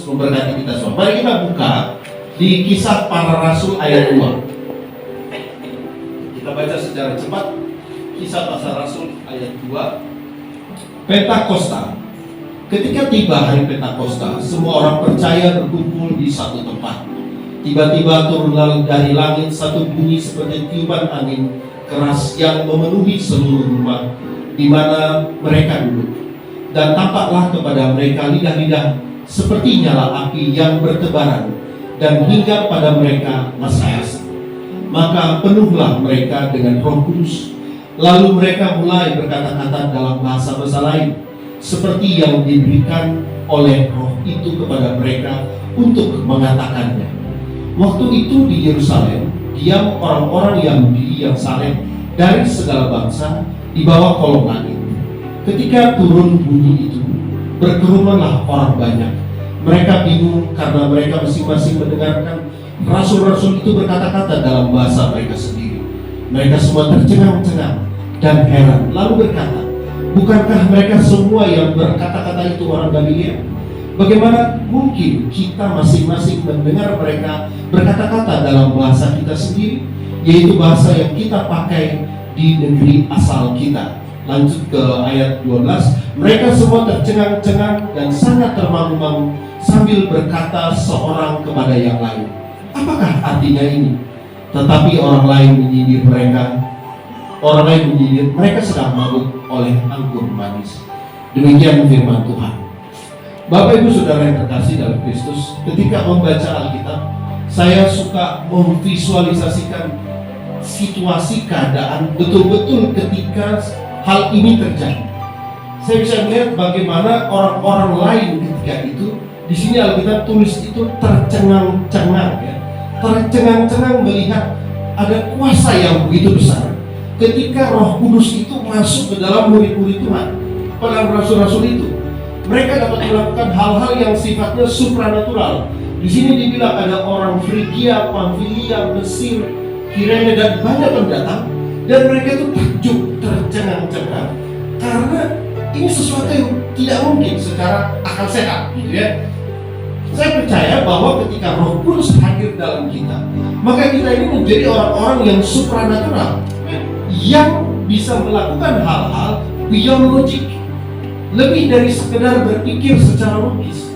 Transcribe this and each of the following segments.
Yesus memberkati kita semua. Mari kita buka di Kisah Para Rasul ayat 2. Kita baca secara cepat. Kisah Para Rasul ayat 2. Pentakosta. Ketika tiba hari Pentakosta, semua orang percaya berkumpul di satu tempat. Tiba-tiba turunlah dari langit satu bunyi seperti tiupan angin keras yang memenuhi seluruh rumah di mana mereka duduk. Dan tampaklah kepada mereka lidah-lidah seperti nyala api yang bertebaran dan hingga pada mereka masa-masa. Maka penuhlah mereka dengan Roh Kudus. Lalu mereka mulai berkata-kata dalam bahasa-bahasa lain, seperti yang diberikan oleh Roh itu kepada mereka untuk mengatakannya. Waktu itu di Yerusalem, diam orang-orang Yahudi yang saleh dari segala bangsa di bawah kolong langit. Ketika turun bunyi itu, berkerumunlah orang banyak. Mereka bingung karena mereka masing-masing mendengarkan rasul-rasul itu berkata-kata dalam bahasa mereka sendiri. Mereka semua tercengang-cengang dan heran, lalu berkata, bukankah mereka semua yang berkata-kata itu orang Galilea? Bagaimana mungkin kita masing-masing mendengar mereka berkata-kata dalam bahasa kita sendiri, yaitu bahasa yang kita pakai di negeri asal kita? Lanjut ke ayat 12. Mereka semua tercengang-cengang dan sangat termangu-mangu sambil berkata seorang kepada yang lain, apakah artinya ini? Tetapi orang lain menyindir mereka. Orang lain menyindir mereka sedang mabuk oleh anggur manis. Demikian firman Tuhan. Bapak Ibu Saudara yang terkasih dalam Kristus, ketika membaca Alkitab, saya suka memvisualisasikan situasi keadaan betul-betul ketika hal ini terjadi. Saya bisa melihat bagaimana orang-orang lain ketika itu, di sini Alkitab tulis itu tercengang-cengang, ya. Tercengang-cengang melihat ada kuasa yang begitu besar. Ketika Roh Kudus itu masuk ke dalam murid-murid Tuhan, pada rasul-rasul itu, mereka dapat melakukan hal-hal yang sifatnya supranatural. Di sini dibilang ada orang Frigia, Pamfilia, Mesir, Kirene dan banyak pendatang, dan mereka itu takjub, tercengang-cengang karena ini sesuatu yang tidak mungkin secara akal sehat, gitu ya. Saya percaya bahwa ketika Roh Kudus hadir dalam kita, maka kita ini menjadi orang-orang yang supranatural, yang bisa melakukan hal-hal beyond logic, lebih dari sekedar berpikir secara logis.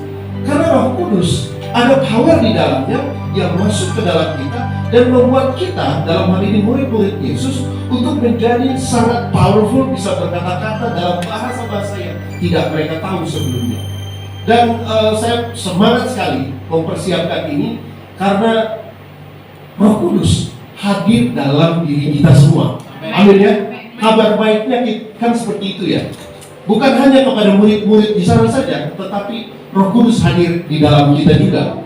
Karena Roh Kudus ada power di dalamnya yang masuk ke dalam kita dan membuat kita, dalam hal ini murid-murid Yesus, untuk menjadi sangat powerful, bisa berkata-kata dalam bahasa-bahasa yang tidak mereka tahu sebelumnya. Dan saya semangat sekali mempersiapkan ini karena Roh Kudus hadir dalam diri kita semua. Amin ya. Kabar baiknya kan seperti itu ya. Bukan hanya kepada murid-murid di sana saja, tetapi Roh Kudus hadir di dalam kita juga.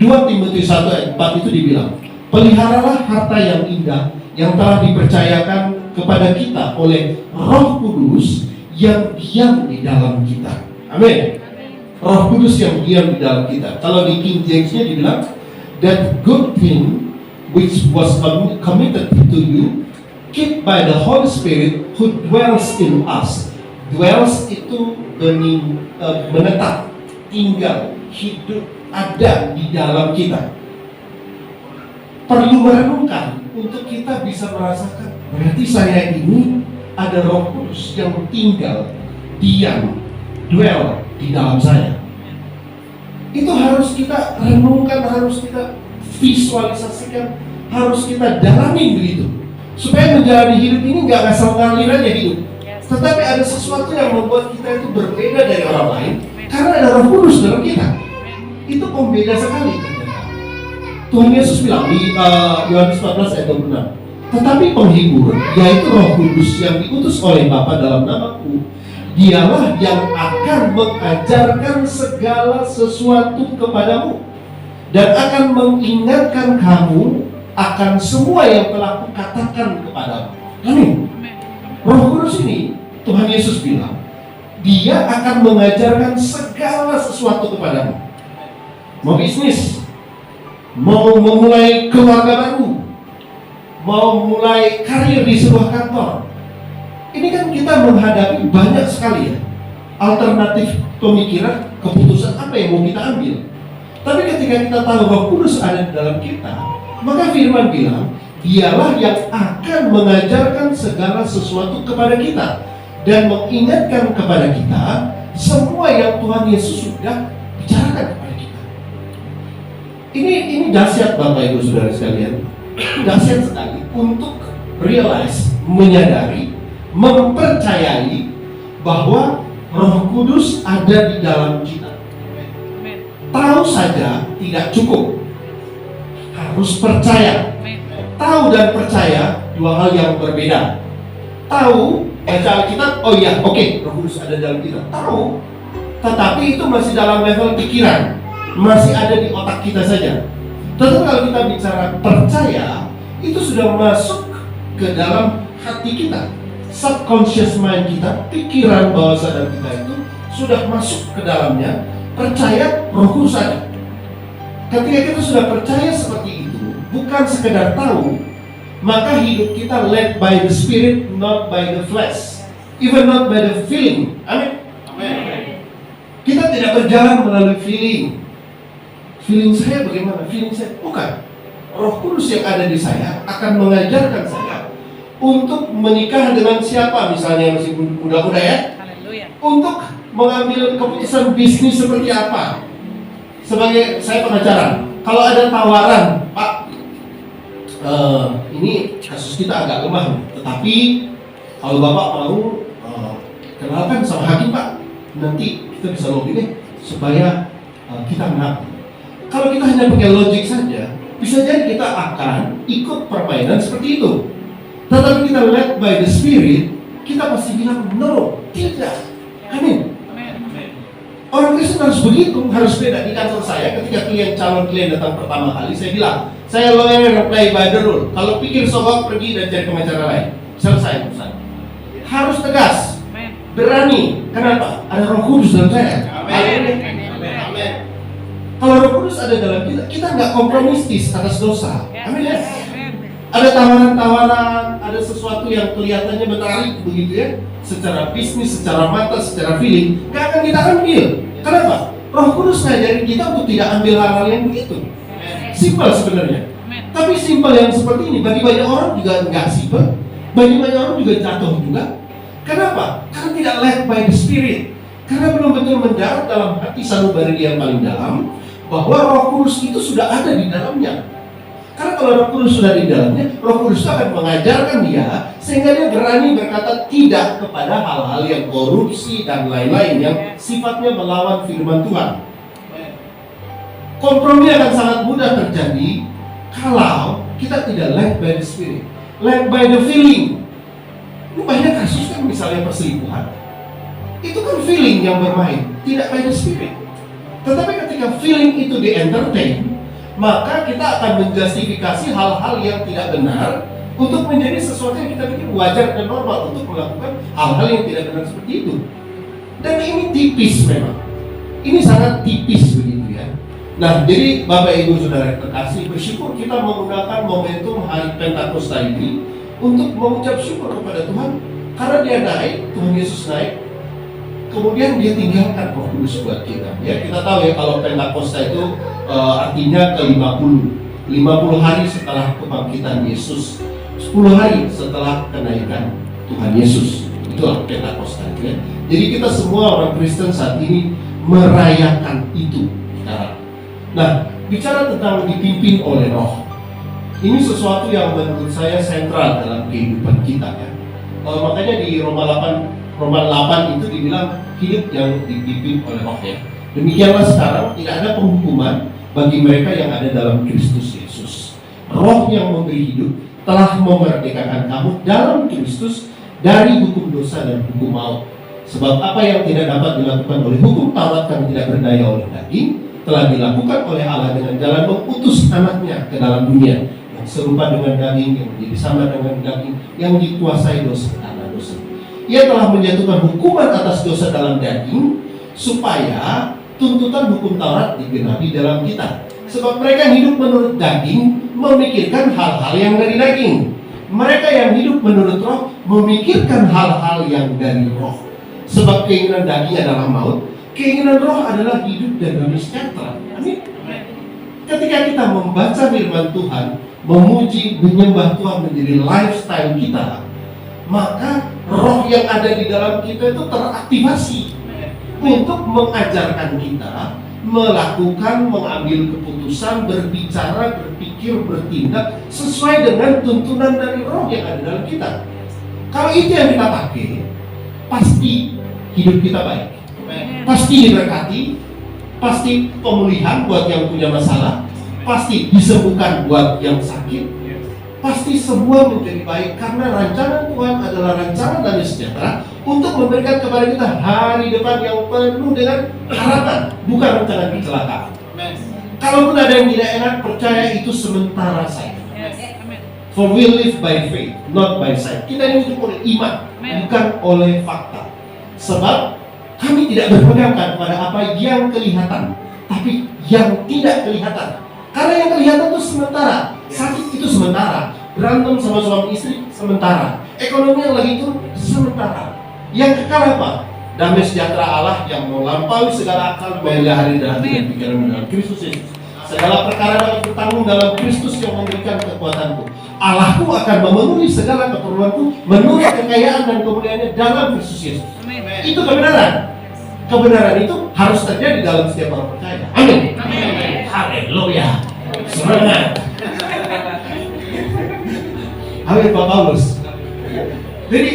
2 Timotius 1 ayat 4 itu dibilang, peliharalah harta yang indah yang telah dipercayakan kepada kita oleh Roh Kudus yang diam di dalam kita. Amin. Roh Kudus yang diam di dalam kita. Kalau di King James-nya dibilang, that good thing which was committed to you, keep by the Holy Spirit who dwells in us. Dwells itu menetap, tinggal, hidup, ada di dalam kita. Perlu merenungkan untuk kita bisa merasakan, berarti saya ini ada Roh Kudus yang tinggal, diam, dwell di dalam saya. Itu harus kita renungkan, harus kita visualisasikan, harus kita dalami begitu. Supaya menjalani hidup ini nggak asal ngalir aja hidup, tetapi ada sesuatu yang membuat kita itu berbeda dari orang lain karena ada Roh Kudus dalam kita. Itu pembeda sekali ternyata. Tuhan Yesus bilang di Yohanes 14 ayat 26, tetapi penghibur, yaitu Roh Kudus yang diutus oleh Bapa dalam namaku, dialah yang akan mengajarkan segala sesuatu kepadamu dan akan mengingatkan kamu akan semua yang telah kukatakan kepadamu. Amin. Roh Kudus ini, Tuhan Yesus bilang, dia akan mengajarkan segala sesuatu kepadamu. Mau bisnis, mau memulai keluarga baru, mau mulai karir di sebuah kantor. Ini kan kita menghadapi banyak sekali ya alternatif pemikiran, keputusan apa yang mau kita ambil. Tapi ketika kita tahu Roh Kudus ada di dalam kita, maka firman bilang, dialah yang akan mengajarkan segala sesuatu kepada kita dan mengingatkan kepada kita semua yang Tuhan Yesus sudah bicarakan kepada kita. Ini dahsyat Bapak Ibu Saudara sekalian. Dahsyat sekali untuk realize, menyadari, mempercayai bahwa Roh Kudus ada di dalam kita. Tahu saja tidak cukup, harus percaya. Tahu dan percaya dua hal yang berbeda. Tahu, baca Alkitab, oh iya, oke, Roh Kudus ada dalam kita. Tahu, tetapi itu masih dalam level pikiran, masih ada di otak kita saja. Tetapi kalau kita bicara percaya, itu sudah masuk ke dalam hati kita, subconscious mind kita, pikiran bawah sadar kita itu sudah masuk ke dalamnya. Percaya Roh Kudus ada. Ketika kita sudah percaya seperti itu, bukan sekedar tahu, maka hidup kita led by the Spirit, not by the flesh, even not by the feeling. Amin. Amin. Kita tidak berjalan melalui feeling. Feeling saya bagaimana? Feeling saya bukan. Roh Kudus yang ada di saya akan mengajarkan saya untuk menikah dengan siapa, misalnya masih muda-muda ya. Haleluya. Untuk mengambil keputusan bisnis seperti apa. Sebagai saya pengacara, kalau ada tawaran, Pak, ini kasus kita agak lemah, tetapi kalau Bapak mau kenalkan sama hakim Pak, nanti kita bisa lobby deh supaya kita menang. Kalau kita hanya pakai logik saja, bisa jadi kita akan ikut permainan seperti itu. Tetapi kita led by the Spirit, kita pasti bilang no, tidak. Amin. Orang Kristen harus begitu, harus beda. Di kantor saya, ketika calon klien datang pertama kali, saya bilang, saya lawyer play by the rule. Kalau pikir sogok, pergi dan cari pengacara lain. Selesai urusan. Harus tegas, berani. Kenapa? Ada Roh Kudus dalam saya. Amin. Kalau Roh Kudus ada dalam kita, kita nggak kompromistis atas dosa. Amin ya. Ada tawaran-tawaran, ada sesuatu yang kelihatannya menarik begitu ya, secara bisnis, secara mata, secara feeling, nggak akan kita ambil. Kenapa? Roh Kudus ngajarin kita untuk tidak ambil hal-hal yang begitu. Simpel sebenarnya. Tapi simpel yang seperti ini bagi banyak orang juga nggak simpel, bagi banyak orang juga jatuh juga. Kenapa? Karena tidak led by the Spirit. Karena belum betul mendarat dalam hati sanubari yang paling dalam bahwa Roh Kudus itu sudah ada di dalamnya. Karena kalau Roh Kudus sudah di dalamnya, Roh Kudus akan mengajarkan dia sehingga dia berani berkata tidak kepada hal-hal yang korupsi dan lain-lain yang sifatnya melawan firman Tuhan. Kompromi akan sangat mudah terjadi kalau kita tidak led by the Spirit, led by the feeling. Ini banyak kasus kan, misalnya perselingkuhan, itu kan feeling yang bermain, tidak by the Spirit. Tetapi ketika feeling itu di-entertain, maka kita akan menjustifikasi hal-hal yang tidak benar untuk menjadi sesuatu yang kita pikir wajar dan normal untuk melakukan hal-hal yang tidak benar seperti itu. Dan ini tipis memang. Ini sangat tipis begitu ya. Nah, jadi Bapak Ibu Saudara terkasih, bersyukur kita menggunakan momentum hari Pentakosta ini untuk mengucap syukur kepada Tuhan karena dia naik, Tuhan Yesus naik. Kemudian dia tinggalkan Roh Kudus buat kita. Ya, kita tahu ya kalau Pentakosta itu artinya ke-50 hari setelah kebangkitan Yesus, 10 hari setelah kenaikan Tuhan Yesus. Itulah Pentakosta ya. Jadi kita semua orang Kristen saat ini merayakan itu sekarang. Nah, bicara tentang dipimpin oleh Roh, ini sesuatu yang menurut saya sentral dalam kehidupan kita ya. Makanya di Roma 8 itu dibilang hidup yang dipimpin oleh Roh ya. Demikianlah sekarang tidak ada penghukuman bagi mereka yang ada dalam Kristus Yesus. Roh yang memberi hidup telah memerdekakan kamu dalam Kristus dari hukum dosa dan hukum maut. Sebab apa yang tidak dapat dilakukan oleh hukum Taurat karena tidak berdaya oleh daging, telah dilakukan oleh Allah dengan jalan mengutus anaknya ke dalam dunia yang serupa dengan daging, yang menjadi sama dengan daging, yang dikuasai dosa karena dosa. Ia telah menjatuhkan hukuman atas dosa dalam daging supaya tuntutan hukum Taurat digenapi dalam kita. Sebab mereka yang hidup menurut daging memikirkan hal-hal yang dari daging. Mereka yang hidup menurut Roh memikirkan hal-hal yang dari Roh. Sebab keinginan daging adalah maut, keinginan Roh adalah hidup dan damai sejahtera. Amin. Ketika kita membaca firman Tuhan, memuji, menyembah Tuhan menjadi lifestyle kita, maka roh yang ada di dalam kita itu teraktivasi untuk mengajarkan kita melakukan, mengambil keputusan, berbicara, berpikir, bertindak sesuai dengan tuntunan dari roh yang ada dalam kita. Kalau itu yang kita pakai, pasti hidup kita baik, pasti diberkati, pasti pemulihan buat yang punya masalah, pasti disembuhkan buat yang sakit, pasti semua menjadi baik karena rancangan Tuhan adalah rancangan damai sejahtera untuk memberikan kepada kita hari depan yang penuh dengan harapan, bukan rancangan kecelakaan. Kalaupun ada yang tidak enak, percaya itu sementara saja. For we live by faith, not by sight. Kita ini hidup oleh iman, bukan oleh fakta. Sebab kami tidak berpegang pada apa yang kelihatan, tapi yang tidak kelihatan. Karena yang kelihatan itu sementara, sakit itu sementara, berantem sama suami istri sementara, ekonomi yang lagi turun sementara. Yang kekal apa? Damai sejahtera Allah yang melampaui segala akal, menggugah hati dan pikiran dalam Kristus Yesus. Segala perkara dapat bertanggung dalam Kristus yang memberikan kekuatanku. Allahku akan memenuhi segala keperluanku menurut kekayaan dan kemuliaannya dalam Kristus Yesus. Itu kebenaran. Kebenaran itu harus terjadi dalam setiap orang percaya. Amin. Haleluya. Semangat. Amin Pak Paulus. Jadi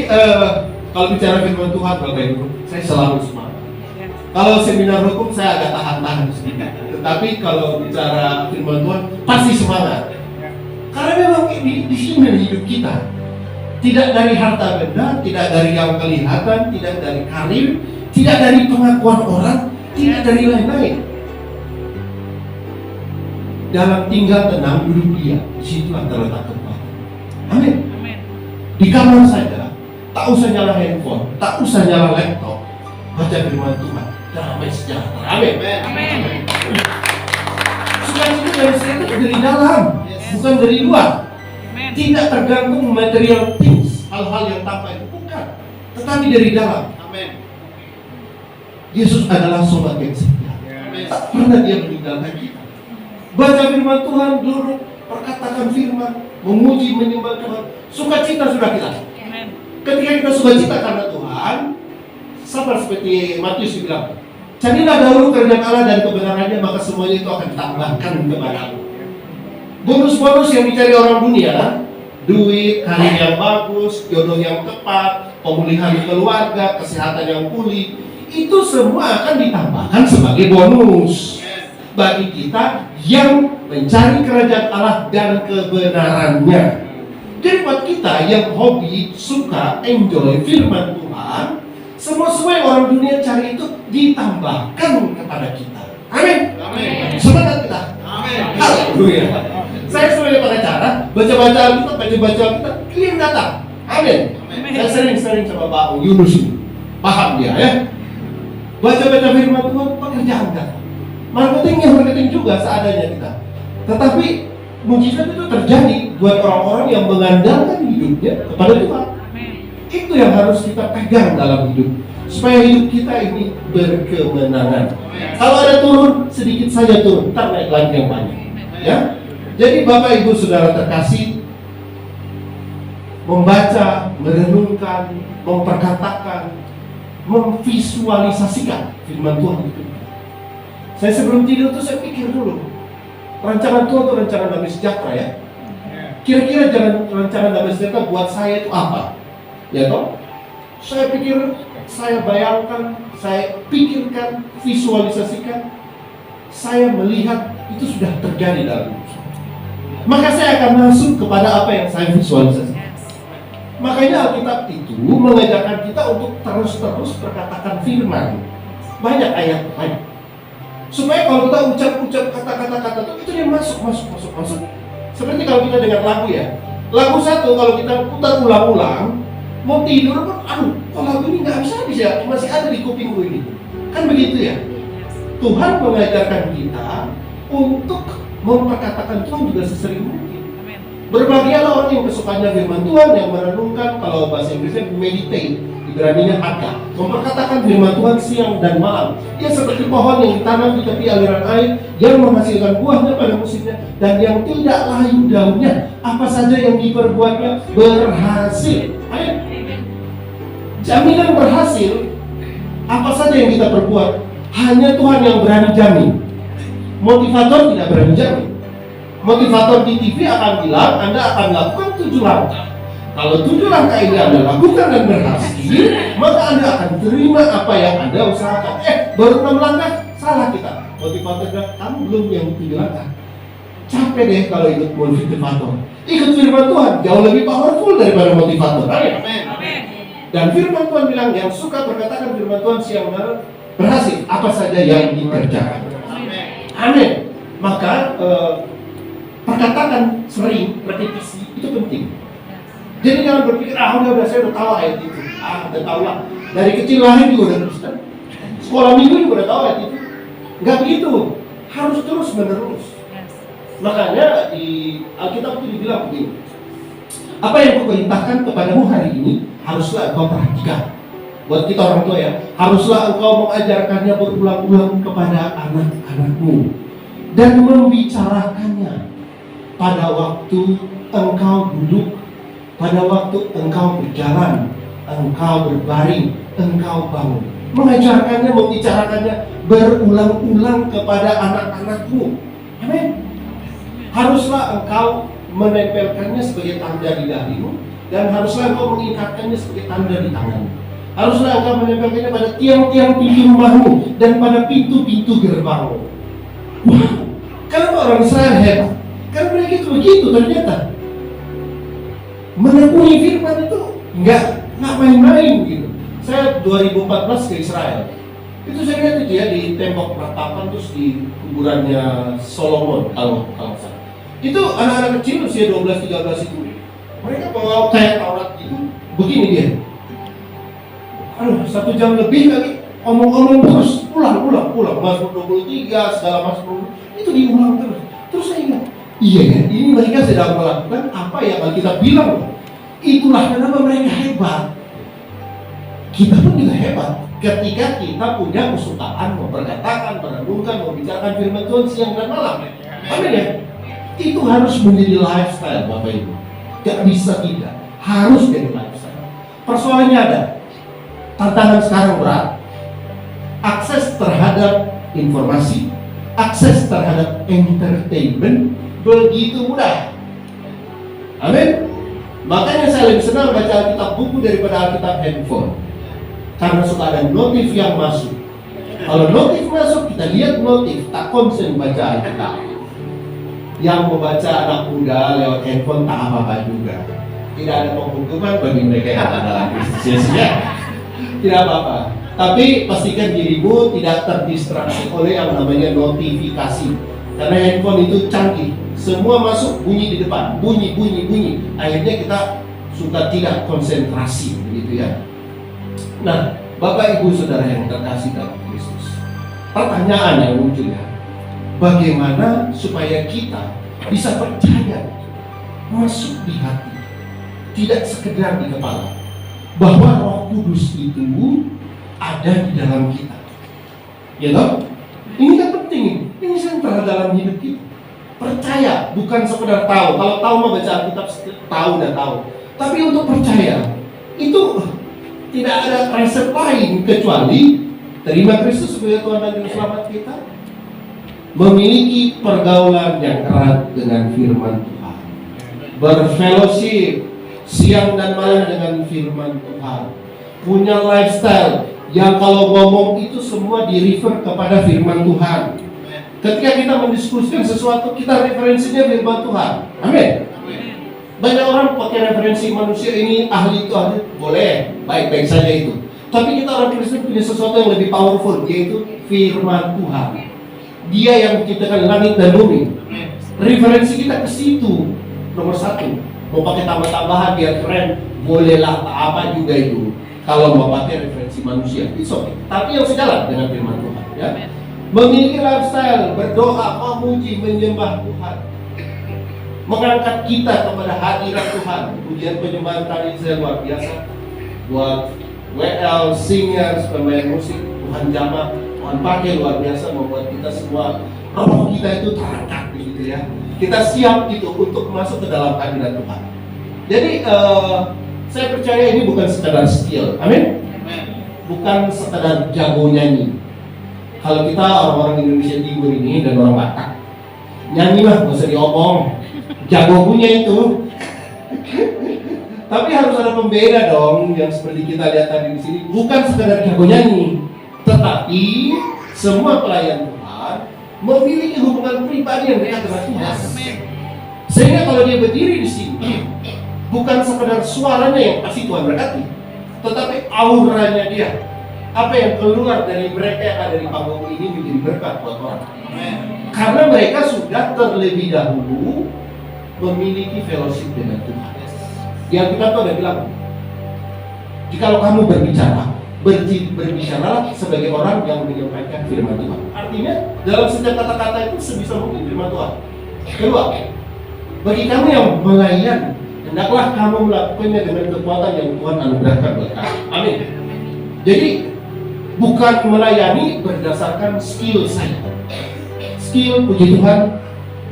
kalau bicara firman Tuhan Bapak Ibu, saya selalu semangat. Kalau seminar hukum saya agak tahan-tahan sedikit. Tetapi kalau bicara firman Tuhan pasti semangat. Karena memang di sini hidup kita tidak dari harta benda, tidak dari yang kelihatan, tidak dari karir, tidak dari pengakuan orang, tidak dari lain-lain. Dalam tinggal tenang duduk diam, disitulah terletak kekuatan. Amin. Di kamar saja, tak usah nyala handphone, tak usah nyala laptop, baca firman Tuhan, damai sejahtera. Amin. Sukacita dari saya dari dalam, bukan dari luar. Tidak tergantung material things, hal-hal yang tampak itu bukan, tetapi dari dalam. Yesus adalah sobat yang setia. Tak pernah dia meninggalkan kita. Baca firman Tuhan, duduk, perkatakan firman, memuji, menyembah Tuhan. Sukacita sudah kita. Ketika kita sukacita karena Tuhan, sama seperti Matius bilang, carilah dahulu kerajaan Allah dan kebenarannya, maka semuanya itu akan ditambahkan kepadamu. Bonus-bonus yang dicari orang dunia, duit, karir yang bagus, jodoh yang tepat, pemulihan keluarga, kesehatan yang pulih, itu semua akan ditambahkan sebagai bonus bagi kita yang mencari kerajaan Allah dan kebenarannya. Jadi buat kita yang hobi, suka, enjoy firman Tuhan, semua yang orang dunia cari itu ditambahkan kepada kita. Amin. Semangat kita. Amin. Haleluya. Saya sebagai pengacara, baca-baca Alkitab, clear data. Amin. Saya sering sama Pak Yunus ini. Paham dia ya. Baca-baca firman Tuhan, pekerjaan data. Marketing juga seadanya kita. Tetapi mujizat itu terjadi buat orang-orang yang mengandalkan hidupnya kepada Tuhan. Itu yang harus kita pegang dalam hidup, supaya hidup kita ini berkemenangan. Kalau ada turun, sedikit saja turun, ntar naik lagi yang banyak. Ya. Jadi Bapak Ibu Saudara terkasih, membaca, merenungkan, memperkatakan, memvisualisasikan firman Tuhan itu. Saya sebelum tidur tuh saya pikir dulu, rancangan Tuhan itu rancangan damai sejahtera ya. Kira-kira rancangan damai sejahtera buat saya itu apa? Ya toh? Saya pikir, saya bayangkan, saya pikirkan, visualisasikan, saya melihat itu sudah terjadi dalam hidup saya. Maka saya akan masuk kepada apa yang saya visualisasikan. Makanya Alkitab itu mengajarkan kita untuk terus-terus perkatakan firman. Banyak ayat banyak. Supaya kalau kita ucap kata-kata itu dia masuk. Seperti kalau kita dengar lagu ya. Lagu satu kalau kita putar ulang-ulang, mau tidur pun, kok lagu ini nggak bisa habis ya, masih ada di kupingku ini. Kan begitu ya. Tuhan mengajarkan kita untuk memperkatakan Tuhan juga sesering mungkin. Berbahagialah orang yang kesukaannya firman Tuhan, yang merenungkan, kalau bahasa Inggrisnya meditate, Ibraninya haka, memperkatakan firman Tuhan siang dan malam. Ia seperti pohon yang ditanam di tepi aliran air, yang menghasilkan buahnya pada musimnya, dan yang tidak layu daunnya. Apa saja yang diperbuatnya berhasil. Amin. Jaminan berhasil, apa saja yang kita perbuat, hanya Tuhan yang berani jamin. Motivator tidak berani jamin. Motivator di TV akan bilang, Anda akan lakukan 7 langkah. Kalau 7 langkah ini Anda lakukan dan berhasil, maka Anda akan terima apa yang Anda usahakan. Baru 6 langkah, salah kita. Motivator bilang, kamu belum yang 7 langkah. Capek deh kalau ikut motivator. Ikut firman Tuhan jauh lebih powerful daripada motivator. Amin. Dan firman Tuhan bilang, yang suka berkatakan firman Tuhan siang malam berhasil apa saja yang dikerjakan. Amin. Maka perkataan sering, repetisi itu penting. Jadi jangan berpikir, udah saya udah tahu ayat itu. Udah tahu lah. Dari kecil lahir juga udah Kristen. Sekolah minggu juga udah tahu ayat itu. Enggak begitu. Harus terus menerus. Makanya di Alkitab itu dibilang begini. Apa yang kuperintahkan kepadamu hari ini, haruslah engkau perhatikan. Buat kita orang tua ya, haruslah engkau mengajarkannya berulang-ulang kepada anak-anakmu dan membicarakannya pada waktu engkau duduk, pada waktu engkau berjalan, engkau berbaring, engkau bangun. Mengajarkannya, membicarakannya berulang-ulang kepada anak-anakmu. Amin. Haruslah engkau menempelkannya sebagai tanda di dahimu, dan haruslah engkau mengikatkannya sebagai tanda di tanganmu. Haruslah engkau menempelkannya pada tiang-tiang pintu rumahmu dan pada pintu-pintu gerbangmu. Wah, kenapa orang Israel hebat? Karena mereka itu begitu ternyata. Menekuni firman itu nggak main-main gitu. Saya 2014 ke Israel. Itu saya lihat itu ya di tembok ratapan terus di kuburannya Solomon kalau salah. Itu anak-anak kecil usia 12-13 itu mereka bawa kayak Taurat gitu. Begini dia. 1 jam lebih kali omong-omong terus ulang. Mazmur 23 segala Mazmur itu diulang terus. Terus saya ingat, iya ya, ini mereka sedang melakukan apa yang Alkitab bilang. Itulah kenapa mereka hebat. Kita pun juga hebat ketika kita punya kesukaan memperkatakan, merenungkan, membicarakan firman Tuhan siang dan malam. Amin ya? Itu harus menjadi lifestyle Bapak Ibu. Gak bisa tidak, harus jadi lifestyle. Persoalannya ada. Tantangan sekarang berat. Akses terhadap informasi, akses terhadap entertainment begitu mudah. Amin. Makanya saya lebih senang baca Alkitab buku daripada Alkitab handphone. Karena suka ada notif yang masuk. Kalau notif masuk, kita lihat notif, tak konsen baca Alkitab. Yang membaca anak muda lewat handphone tak apa-apa juga. Tidak ada penghukuman bagi mereka yang ada dalam Kristus. Tidak apa-apa. Tapi pastikan dirimu tidak terdistraksi oleh yang namanya notifikasi. Karena handphone itu canggih. Semua masuk bunyi di depan, bunyi. Akhirnya kita suka tidak konsentrasi, begitu ya. Nah, Bapak Ibu Saudara yang terkasih dalam Kristus, pertanyaan yang muncul ya, bagaimana supaya kita bisa percaya masuk di hati, tidak sekedar di kepala, bahwa Roh Kudus itu ada di dalam kita. Ya toh? Ini kan penting, ini sentral dalam hidup kita. Percaya, bukan sekedar tahu. Kalau tahu mah baca Alkitab tahu dan tahu. Tapi untuk percaya, itu tidak ada resep lain kecuali terima Kristus sebagai Tuhan dan Juru Selamat kita, memiliki pergaulan yang erat dengan firman Tuhan, berfellowship siang dan malam dengan firman Tuhan, punya lifestyle yang kalau ngomong itu semua di-refer kepada firman Tuhan. Ketika kita mendiskusikan sesuatu, kita referensinya firman Tuhan. Amin. Banyak orang pakai referensi manusia, ini ahli itu ahli, boleh, baik-baik saja itu. Tapi kita orang Kristen punya sesuatu yang lebih powerful, yaitu firman Tuhan. Dia yang menciptakan langit dan bumi. Referensi kita ke situ. Nomor 1, mau pakai tambah-tambahan biar keren, bolehlah apa juga itu. Kalau mau pakai referensi manusia, it's okay. Tapi yang sejalan dengan firman Tuhan, ya. Memiliki lifestyle berdoa, memuji, menyembah Tuhan. mengangkat kita kepada hadirat Tuhan. Pujian penyembahan tadi saya luar biasa. Buat WL, singers, pemain musik, Tuhan jamah, Tuhan pakai luar biasa membuat kita semua, roh kita itu terangkat begitu ya. Kita siap gitu untuk masuk ke dalam hadirat Tuhan. Jadi saya percaya ini bukan sekadar skill, amin? Bukan sekadar jago nyanyi. Kalau kita orang-orang Indonesia Timur ini dan orang Batak, nyanyi mah nggak usah diomong, jago punya itu. Tapi harus ada pembeda dong, yang seperti kita lihat tadi di sini, bukan sekadar jago nyanyi, tetapi semua pelayan Tuhan memiliki hubungan pribadi yang dekat dengan Tuhan. Sehingga kalau dia berdiri di sini, bukan sekadar suaranya yang pasti Tuhan berkati, tetapi auranya dia, apa yang keluar dari mereka yang ada di panggung ini menjadi berkat buat orang. Karena mereka sudah terlebih dahulu memiliki fellowship dengan Tuhan. Yang kita tuh ada bilang, jikalau kamu berbicara, berbicaralah sebagai orang yang menyampaikan firman Tuhan. Artinya dalam setiap kata-kata itu sebisa mungkin firman Tuhan. Kedua, bagi kamu yang melayani, hendaklah kamu melakukannya dengan kekuatan yang Tuhan anugerahkan buat kamu. Amin. Jadi bukan melayani berdasarkan skill saya. Skill, puji Tuhan,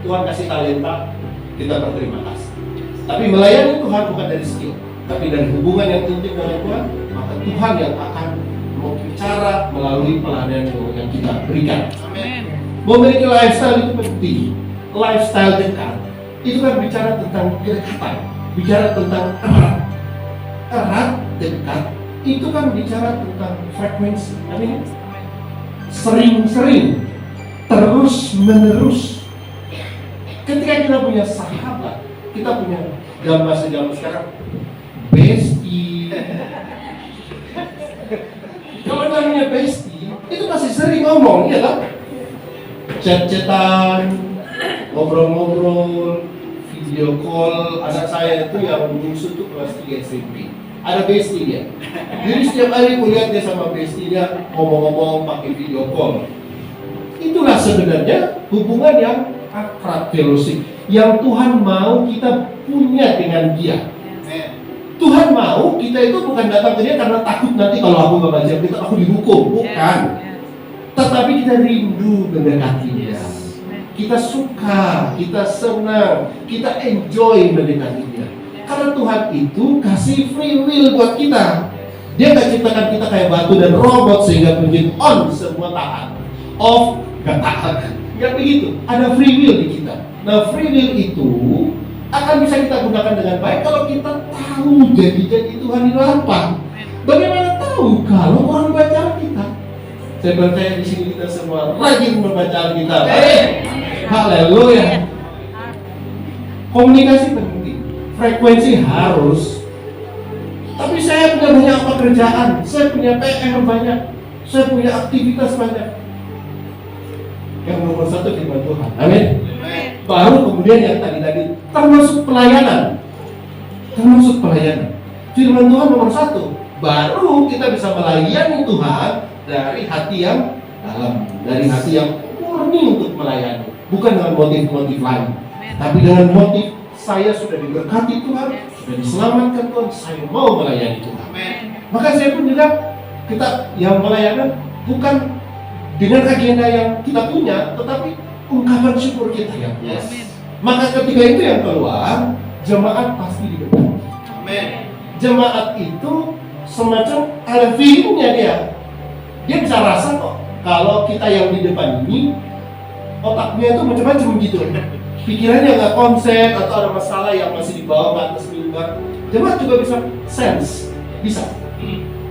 Tuhan kasih talenta, kita berterima kasih. Tapi melayani Tuhan bukan dari skill, tapi dari hubungan yang intim dengan Tuhan. Maka Tuhan yang akan berbicara melalui pelayanan yang kita berikan. Amin. Memiliki lifestyle itu penting. Lifestyle dekat itu kan bicara tentang kedekatan, bicara tentang erat dekat. Itu kan bicara tentang frekuensi. Amin. Sering-sering, terus menerus. Ketika kita punya sahabat, kita punya gambar sejaman sekarang bestie. Kalau namanya bestie, itu masih sering ngomong, ya kan? Chat-chatan, ngobrol-ngobrol, video call. Anak saya itu yang bungsu tuh kelas 3 SMP. Ada bestie dia. Jadi setiap hari kulihat dia sama bestie dia ngomong-ngomong pakai video call. Itulah sebenarnya hubungan yang akrab, fellowship yang Tuhan mau kita punya dengan dia. Tuhan mau kita itu bukan datang ke dia karena takut nanti kalau aku gak baca kita aku dihukum, bukan. Tetapi kita rindu mendekati dia. Kita suka, kita senang, kita enjoy mendekati dia. Karena Tuhan itu kasih free will buat kita. Dia gak ciptakan kita kayak batu dan robot sehingga pencet on semua taat, off gak taat. Gak begitu, ada free will di kita. Nah, free will itu akan bisa kita gunakan dengan baik kalau kita tahu janji-janji Tuhan itu apa. Bagaimana tahu kalau orang baca kita? Saya percaya di sini kita semua rajin membaca kita. Haleluya. Komunikasi penting, frekuensi harus. Tapi saya punya banyak pekerjaan, saya punya PR banyak, saya punya aktivitas banyak. Yang nomor satu firman Tuhan. Amin. Baru kemudian yang tadi termasuk pelayanan. Firman Tuhan nomor satu. Baru kita bisa melayani Tuhan dari hati yang dalam, dari hati yang murni untuk melayani. Bukan dengan motif-motif lain, tapi dengan motif saya sudah diberkati Tuhan, sudah diselamatkan Tuhan, saya mau melayani Tuhan. Maka saya pun juga kita yang melayani bukan dengan agenda yang kita punya, tetapi ungkapan syukur kita yang puas. Maka ketika itu yang keluar, jemaat pasti diberkati. Jemaat itu semacam ada feelingnya dia. Dia bisa rasa kok kalau kita yang di depan ini otaknya itu macam-macam gitu. Pikirannya nggak konsen atau ada masalah yang masih dibawa ke atas mimbar. Jemaat juga bisa sense, bisa.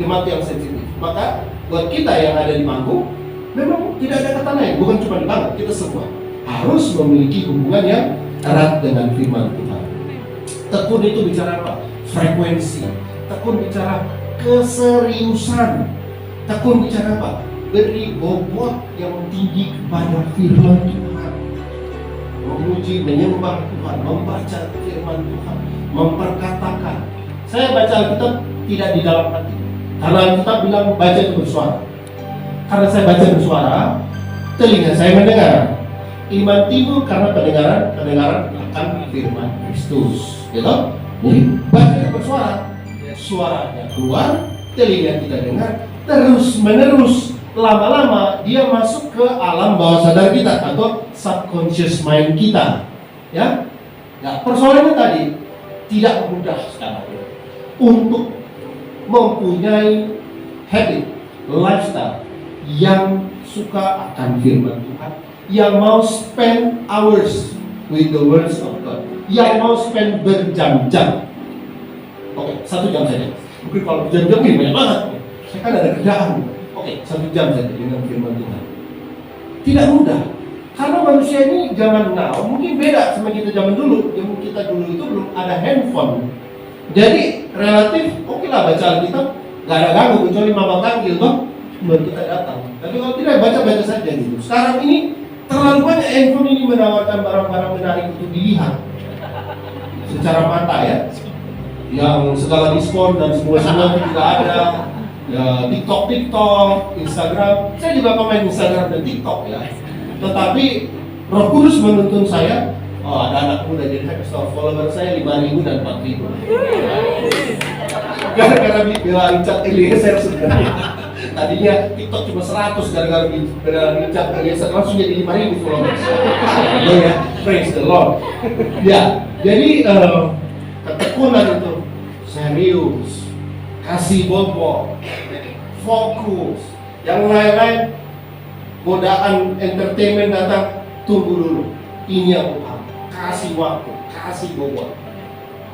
Jemaat yang sensitif. Maka buat kita yang ada di panggung, memang tidak ada kata lain, bukan cuma di panggung, kita semua harus memiliki hubungan yang erat dengan firman Tuhan. Tekun itu bicara apa? Frekuensi. Tekun bicara keseriusan. Tekun bicara apa? Beri bobot yang tinggi kepada firman Tuhan. Memuji, menyembah Tuhan, membaca firman Tuhan, memperkatakan. Saya baca Alkitab tidak di dalam hati, karena Alkitab bilang baca itu bersuara. Karena saya baca bersuara, telinga saya mendengar. Iman timbul karena pendengaran akan firman Kristus, gitu. Jadi baca bersuara, suaranya keluar, telinga kita dengar, terus menerus, lama-lama dia masuk ke alam bawah sadar kita atau subconscious mind kita, ya. Nah, persoalannya tadi tidak mudah sekarang untuk mempunyai habit, lifestyle yang suka akan firman Tuhan, yang mau spend hours with the words of God, yang mau spend berjam-jam. Oke, 1 jam saja. Mungkin kalau berjam-jam ini banyak banget. Saya kan ada kerjaan. Oke, 1 jam saja dengan firman Tuhan. Tidak mudah. Karena manusia ini zaman now mungkin beda sama kita zaman dulu. Yang kita dulu itu belum ada handphone. Jadi relatif oke lah baca Alkitab, nggak ada ganggu kecuali mama panggil toh, baru kita datang. Tapi kalau tidak baca saja gitu. Sekarang ini terlalu banyak handphone ini menawarkan barang-barang menarik untuk dilihat secara mata ya, yang segala diskon dan semua itu juga ada. Ya, TikTok, Instagram. Saya juga pemain Instagram dan TikTok ya. Tetapi Roh Kudus menuntun saya, ada anak muda jadi saya kasih follower saya 5.000 dan 4.000. Gara-gara bila Richard Eliezer sebenarnya. Tadinya TikTok cuma 100, gara-gara Richard Eliezer langsung jadi 5.000 followers. Ya, praise the Lord. Ya, jadi ketekunan itu serius, kasih bobot, fokus. Yang lain-lain godaan entertainment datang, tunggu dulu. Ini yang utama. Kasih waktu, kasih bobot.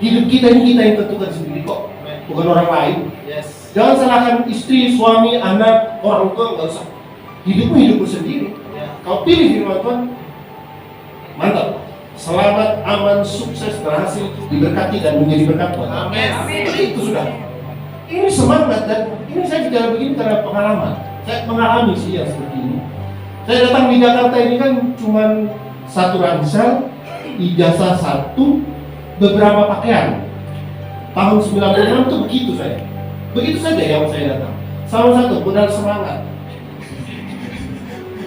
Hidup kita ini kita yang tentukan sendiri kok, bukan orang lain. Yes. Jangan salahkan istri, suami, anak, orang tua, nggak usah. Hidupmu sendiri. Yeah. Kau pilih firman Tuhan, mantap. Selamat, aman, sukses, berhasil, diberkati dan menjadi berkat buat Tuhan. Amin. Itu sudah. Ini semangat dan ini saya bicara begini karena pengalaman. Saya mengalami sih yang seperti ini. Saya datang di Jakarta ini kan cuman 1 ransel, ijazah 1, beberapa pakaian. Tahun 96 itu begitu saya. Begitu saja yang saya datang. Salah satu modal semangat.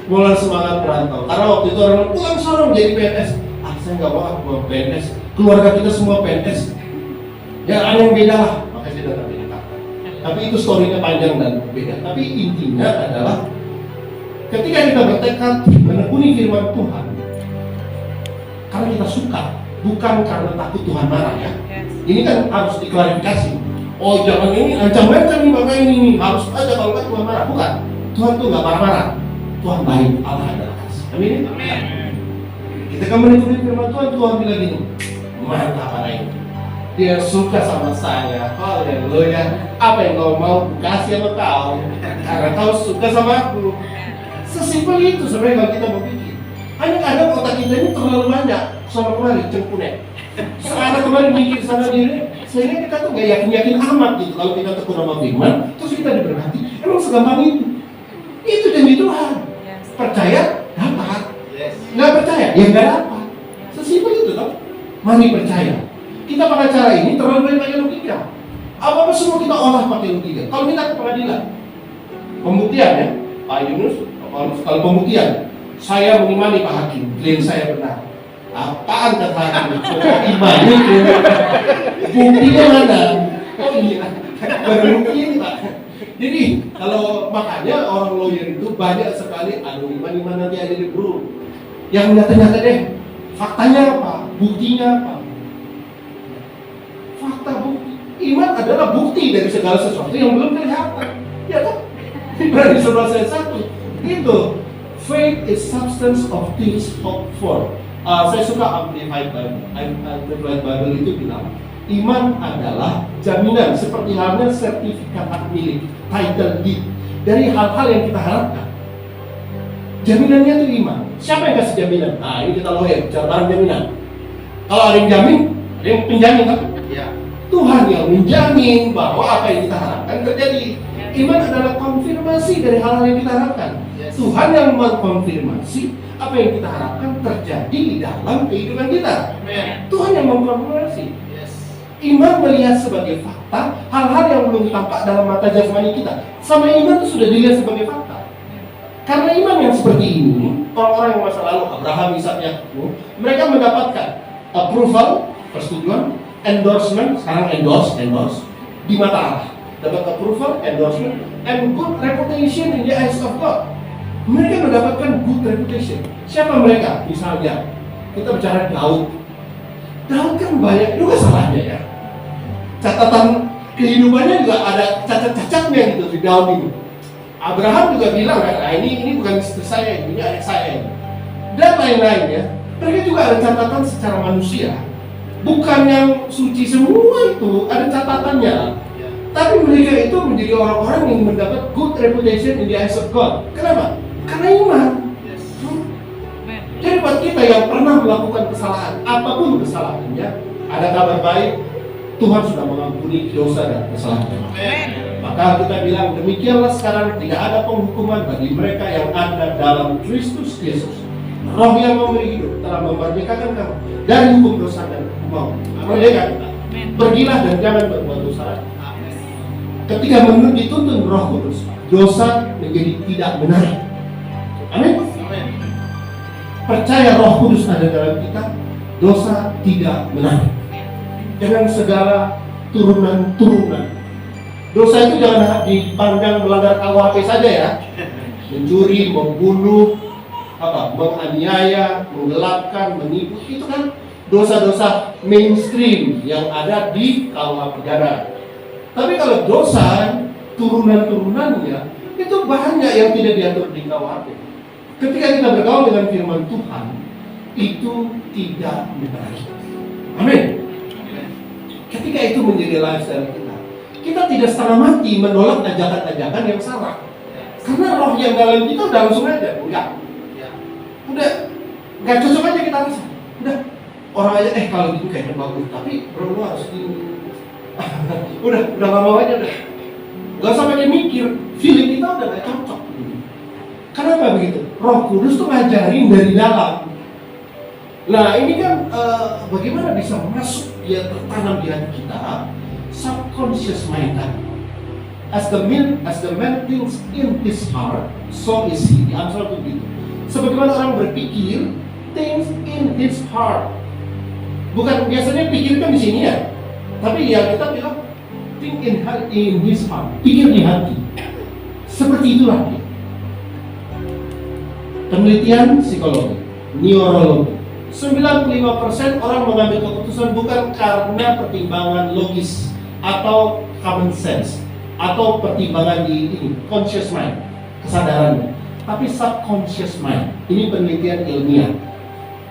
Modal semangat merantau. Karena waktu itu orang pulang sorong jadi PNS. Saya nggak mau PNS. Keluarga kita semua PNS. Ya ada yang beda lah. Makanya saya datang di Jakarta. Tapi itu storynya panjang dan beda. Tapi intinya adalah ketika kita bertekad menekuni firman Tuhan, karena kita suka, bukan karena takut Tuhan marah ya. Ini kan harus diklarifikasi. Oh jangan ini ancam-ancam nih maka ini harus aja kalau kan Tuhan marah. Bukan. Tuhan tuh nggak marah-marah. Tuhan baik. Allah adalah kasih. Amin. Kita kan menekuni firman Tuhan, Tuhan bilang gini, mantap apa ini? Dia suka sama saya. Haleluya. Apa yang kau mau kasih sama kau? Karena kau suka sama aku. Sesimpel itu sebenarnya kalau kita mau pikir. Hanya kadang otak kita ini terlalu banyak. Sama kemarin cengkunek. Sekarang kemarin mikir sana diri, sehingga kita tuh gak yakin amat gitu. Kalau kita tekun sama firman, terus kita diberkati. Emang segampang itu? Itu janji Tuhan. Percaya dapat. Nggak percaya ya nggak dapat. Sesimpel itu toh. Mari percaya. Kita pakai cara ini terlalu banyak pakai logika. Apa semua kita olah pakai logika. Kalau kita ke pengadilan, pembuktian ya, Pak Yunus, kalau pembuktian, saya mengimani Pak Hakim, klien saya benar. Apaan kata Hakim? Imani klien. Buktinya mana? Oh iya, berbukti ini Pak. Jadi kalau makanya orang lawyer itu banyak sekali aduh iman nanti ada di bro. Yang nyata-nyata deh, faktanya apa? Buktinya apa? Fakta bukti. Iman adalah bukti dari segala sesuatu yang belum kelihatan. Ya kan? Ibrani 11 ayat 1. Gitu. Faith is substance of things hoped for. Saya suka Amplified Bible itu bilang, iman adalah jaminan seperti halnya sertifikat hak milik, title deed dari hal-hal yang kita harapkan. Jaminannya itu iman. Siapa yang kasih jaminan? Nah ini kita lawyer, bicara barang jaminan. Kalau ada yang jamin, ada yang penjamin kan? Ya. Tuhan yang menjamin bahwa apa yang kita harapkan terjadi. Iman adalah konfirmasi dari hal-hal yang kita harapkan. Yes. Tuhan yang mengkonfirmasi apa yang kita harapkan terjadi di dalam kehidupan kita. Amen. Tuhan yang mengkonfirmasi. Yes. Iman melihat sebagai fakta hal-hal yang belum tampak dalam mata jasmani kita. Sama iman itu sudah dilihat sebagai fakta. Karena iman yang seperti ini, orang-orang yang masa lalu, Abraham, Ishak, Yakub, mereka mendapatkan approval, persetujuan, endorsement, sekarang endorse di mata Allah. Dapat approval, endorsement, and good reputation in the eyes of God. Mereka mendapatkan good reputation. Siapa mereka? Misalnya, kita bicara Daud. Daud kan banyak juga salahnya ya. Catatan kehidupannya juga ada cacat-cacatnya gitu di Daud ini. Abraham juga bilang kan, ini bukan istri saya, ini adik saya. Dan lain-lain ya. Mereka juga ada catatan secara manusia. Bukan yang suci semua itu, ada catatannya. Tapi mereka itu menjadi orang-orang yang mendapat good reputation in the eyes of God. Kenapa? Karena iman. Jadi buat kita yang pernah melakukan kesalahan, apapun kesalahannya, ada kabar baik, Tuhan sudah mengampuni dosa dan kesalahan. Maka kita bilang demikianlah sekarang tidak ada penghukuman bagi mereka yang ada dalam Kristus Yesus. Roh yang memberi hidup telah memerdekakan kamu dari hukum dosa dan hukum maut. Merdeka kita. Pergilah dan jangan berbuat dosa. Ketika dituntun Roh Kudus, dosa menjadi tidak menarik. Amin. Percaya Roh Kudus ada dalam kita, dosa tidak menarik. Dengan segala turunan-turunan. Dosa itu jangan dipandang melanggar KUHP saja ya. Mencuri, membunuh, menganiaya, menggelapkan, menipu, itu kan dosa-dosa mainstream yang ada di KUH pidana. Tapi kalau dosa turunan-turunannya itu banyak yang tidak diatur di KUHP. Ketika kita bergaul dengan firman Tuhan, itu tidak menarik. Amin. Ketika itu menjadi lifestyle kita tidak setengah mati menolak ajakan-ajakan yang salah. Karena roh yang dalam kita udah langsung aja, udah nggak cocok aja kita rasa. Udah orang aja kalau gitu kayaknya bagus, tapi bro lu harus udah nggak mau aja udah. Gak usah pakai mikir, feeling kita udah gak cocok. Kenapa begitu? Roh Kudus tuh ngajarin dari dalam. Nah ini kan bagaimana bisa masuk, dia tertanam di hati kita, subconscious mind tadi. As the man thinks in his heart, so is he. Di Amsal itu gitu. Sebagaimana orang berpikir, thinks in his heart. Bukan biasanya pikir kan di sini ya, tapi ya kita bilang think in his heart, pikir di hati. Seperti itulah dia. Penelitian psikologi, neurologi, 95% orang mengambil keputusan bukan karena pertimbangan logis atau common sense atau pertimbangan di ini, conscious mind, kesadarannya, tapi subconscious mind. Ini penelitian ilmiah.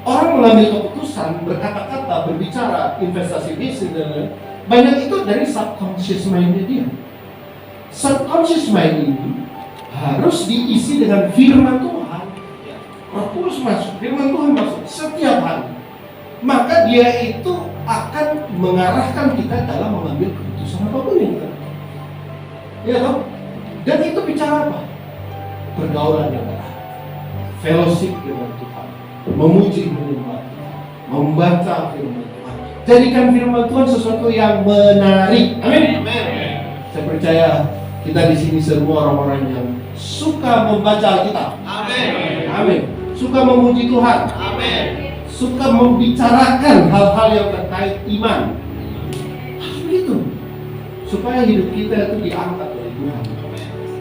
Orang mengambil keputusan, berkata-kata, berbicara, investasi bisnis dan lain-lain, banyak itu dari subconscious mind-nya dia. Subconscious mind ini harus diisi dengan firman Tuhan. Roh Kudus masuk, firman Tuhan masuk setiap hari. Maka dia itu akan mengarahkan kita dalam mengambil keputusan apapun yang kita lakukan. Ya toh? Dan itu bicara apa? Pergaulan yang benar, fellowship dengan Tuhan, memuji menyembah Tuhan, membaca firman Tuhan. Jadikan firman Tuhan sesuatu yang menarik. Amin. Saya percaya kita di sini semua orang-orang yang suka membaca Alkitab. Amin. Suka memuji Tuhan. Amin. Suka membicarakan hal-hal yang terkait iman. Harus begitu. Supaya hidup kita itu diangkat oleh Tuhan.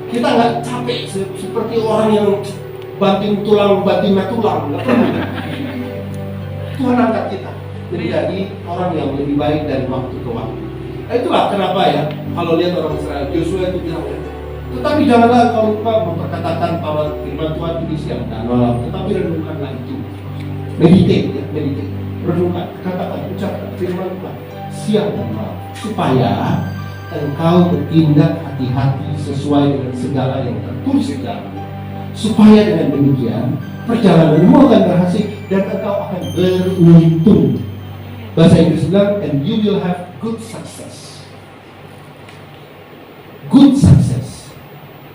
Kita nggak capek seperti orang yang banting tulang. Tuhan angkat kita menjadi orang yang lebih baik dari waktu ke waktu. Nah, itulah kenapa ya, kalau lihat orang Israel, Yosua itu bilang, tetapi janganlah kau lupa memperkatakan bahwa firman Tuhan itu di siang dan malam, tetapi renungkanlah itu. Meditate, renungkan, katakan, ucapkan firman Tuhan siang dan malam, supaya engkau bertindak hati-hati sesuai dengan segala yang tertulis di dalam. Supaya dengan demikian perjalananmu akan berhasil dan engkau akan beruntung. Bahasa Inggris bilang, and you will have good success. Good success.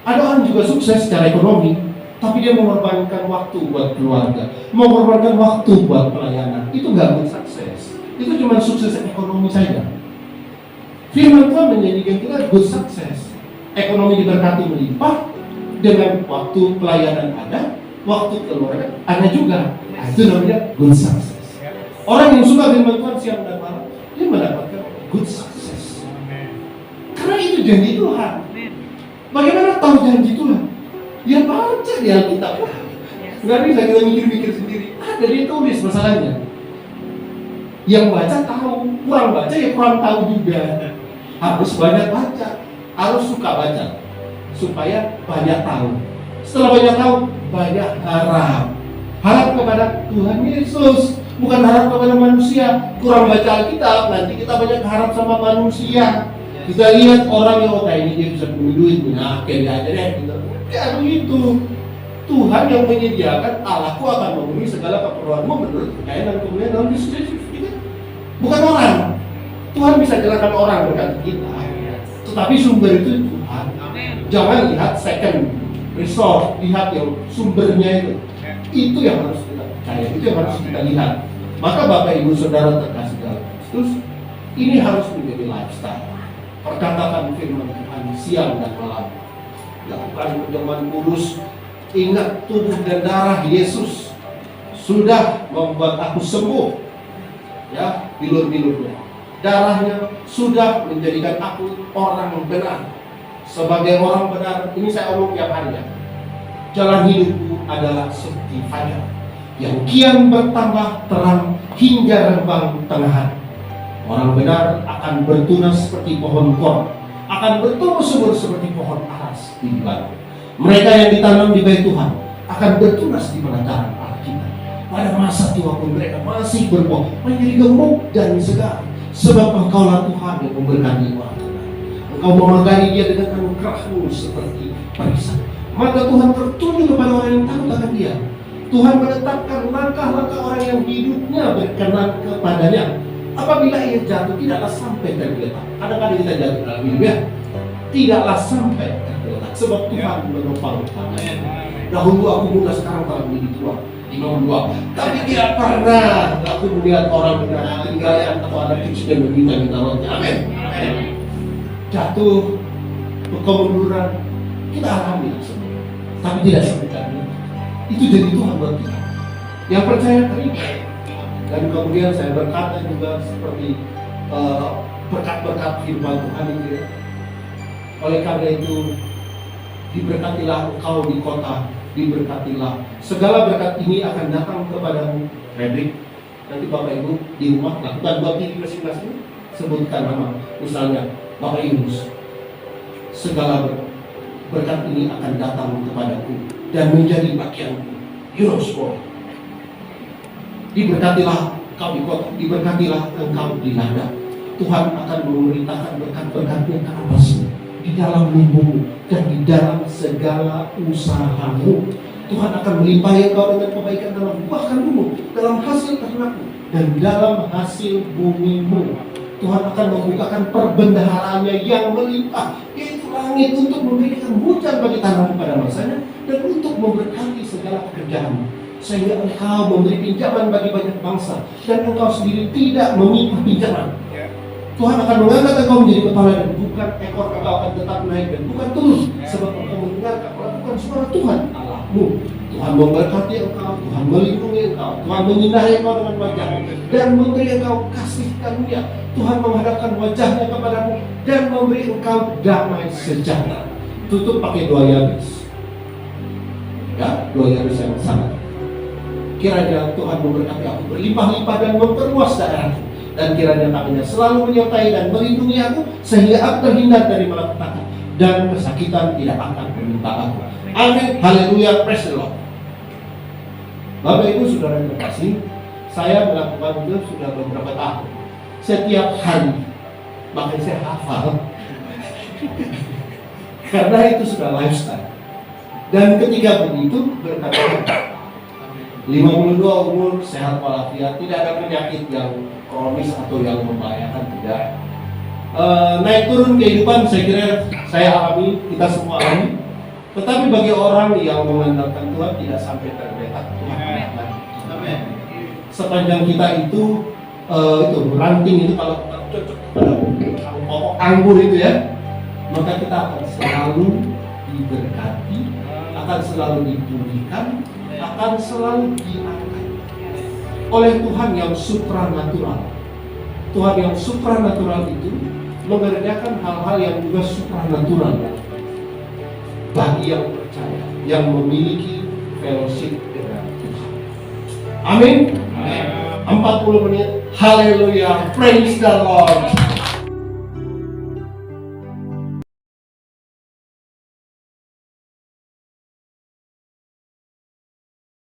Ada orang juga sukses secara ekonomi, tapi dia mengorbankan waktu buat keluarga, mengorbankan waktu buat pelayanan. Itu nggak good success. Itu cuma sukses ekonomi saja. Firman Tuhan menjadikan kita good success. Ekonomi diberkati melimpah, dengan waktu pelayanan ada, waktu keluarga ada juga. Itu namanya good success. Orang yang suka firman Tuhan siang dan malam, dia mendapatkan good success. Karena itu janji Tuhan. Bagaimana tahu janji Tuhan? Ya baca di Alkitab. Nggak bisa kita mikir-mikir sendiri. Ada dia tulis masalahnya. Yang baca tahu, kurang baca ya kurang tahu juga. Harus banyak baca, harus suka baca, supaya banyak tahu. Setelah banyak tahu, banyak harap. Harap kepada Tuhan Yesus, bukan harap kepada manusia. Kurang baca Alkitab, nanti kita banyak harap sama manusia. Kita lihat orang yang kayak ini dia bisa punya duit, punya kayak dia aja deh. Gitu. Ya begitu. Tuhan yang menyediakan, Allahku akan memenuhi segala keperluanmu menurut kekayaan dan kemuliaan dalam Kristus Yesus. Bukan orang. Tuhan bisa gerakan orang berkat kita, tetapi sumber itu Tuhan. Jangan lihat second resource, lihat yang sumbernya itu. Itu yang harus kita percaya, itu yang harus kita lihat. Maka Bapak Ibu Saudara terkasih dalam Kristus, ini harus menjadi lifestyle. Perkatakan firman Tuhan siang dan malam. Lakukan perjamuan kudus. Ingat tubuh dan darah Yesus sudah membuat aku sembuh. Ya, bilur-bilurnya. Darahnya sudah menjadikan aku orang benar. Sebagai orang benar, ini saya omong tiap hari ya. Jalan hidupku adalah seperti fajar yang kian bertambah terang hingga rembang tengah hari. Orang benar akan bertunas seperti pohon kor, akan bertumbuh subur seperti pohon aras di belakang. Mereka yang ditanam di bait Tuhan akan bertunas di pelataran Allah kita. Pada masa tua pun mereka masih berbuah menjadi gemuk dan segar, sebab Engkaulah Tuhan yang memberkati orang benar. Engkau memagari dia dengan anugerah-Mu seperti perisai. Maka Tuhan tertuju kepada orang yang takut akan dia. Tuhan menetapkan langkah-langkah orang yang hidupnya berkenan kepadanya. Apabila ia jatuh, tidaklah sampai tergeletak. Kadang-kadang kita jatuh dalam hidup ya, tidaklah sampai tergeletak, sebab Tuhan menopang tangannya. Dahulu aku muda, sekarang telah menjadi tua, 52. Tapi tidak pernah aku melihat orang benar tinggalkan atau anak kecil dan meminta roti. Amin. Jatuh, kemunduran, kita alami semua. Tapi tidak sampai itu jadi Tuhan buat kita. Yang percaya terima. Dan kemudian saya berkata juga seperti berkat-berkat firman Tuhan itu ya. Oleh karena itu, diberkatilah engkau di kota, diberkatilah. Segala berkat ini akan datang kepadamu, Fredrik. Nanti Bapak Ibu di rumah lakukan buat diri masing-masing. Sebutkan nama, misalnya Bapak Yunus. Segala berkat ini akan datang kepadaku dan menjadi bagianku. Yunus boy. Diberkatilah engkau di kota, diberkatilah engkau di ladang. Tuhan akan memerintahkan berkat-berkatnya ke atasmu, di dalam lubungmu dan di dalam segala usahamu. Tuhan akan melimpahi engkau dengan kebaikan dalam buah kandungmu, dalam hasil ternakmu, dan dalam hasil bumimu. Tuhan akan membukakan perbendaharaannya yang melimpah, yaitu langit, untuk memberikan hujan bagi tanaman pada masanya dan untuk memberkati segala pekerjaanmu. Sehingga engkau memberi pinjaman bagi banyak bangsa dan engkau sendiri tidak meminta pinjaman. Tuhan akan mengangkat engkau menjadi kepala dan bukan ekor. Engkau akan tetap naik dan bukan turun, sebab engkau mendengarkan melakukan suara Tuhan Allahmu. Tuhan memberkati engkau, Tuhan melindungi engkau, Tuhan menyinari engkau dengan wajah-Nya dan memberi engkau kasih karunia. Tuhan menghadapkan wajahnya kepadamu dan memberi engkau damai sejahtera. Tutup pakai doa Yabes. Ya, doa Yabes yang sangat. Kiranya Tuhan memberkati aku berlimpah-limpah dan memperluas daerahku, dan kiranya tangannya selalu menyertai dan melindungi aku, sehingga aku terhindar dari malapetaka dan kesakitan tidak akan menimpa aku. Amin. Haleluya. Praise the Lord. Bapak Ibu Saudara yang terkasih, saya melakukan itu sudah beberapa tahun. Setiap hari, makanya saya hafal. Karena itu sudah lifestyle. Dan ketika begitu berkata 52 umur, sehat walafiat, tidak ada penyakit yang kronis atau yang membahayakan, tidak. Naik turun kehidupan saya kira saya alami, kita semua alami. Tetapi bagi orang yang mengandalkan Tuhan tidak sampai tergeletak. Amin. Sepanjang kita itu ranting itu kalau cocok pada pokok anggur itu ya, maka kita akan selalu diberkati, akan selalu dipulihkan, akan selalu diangkat. oleh Tuhan yang supranatural. Tuhan yang supranatural itu mengerjakan hal-hal yang juga supranatural bagi yang percaya, yang memiliki fellowship dengan Tuhan. Amin. 40 menit. Haleluya. Praise the Lord.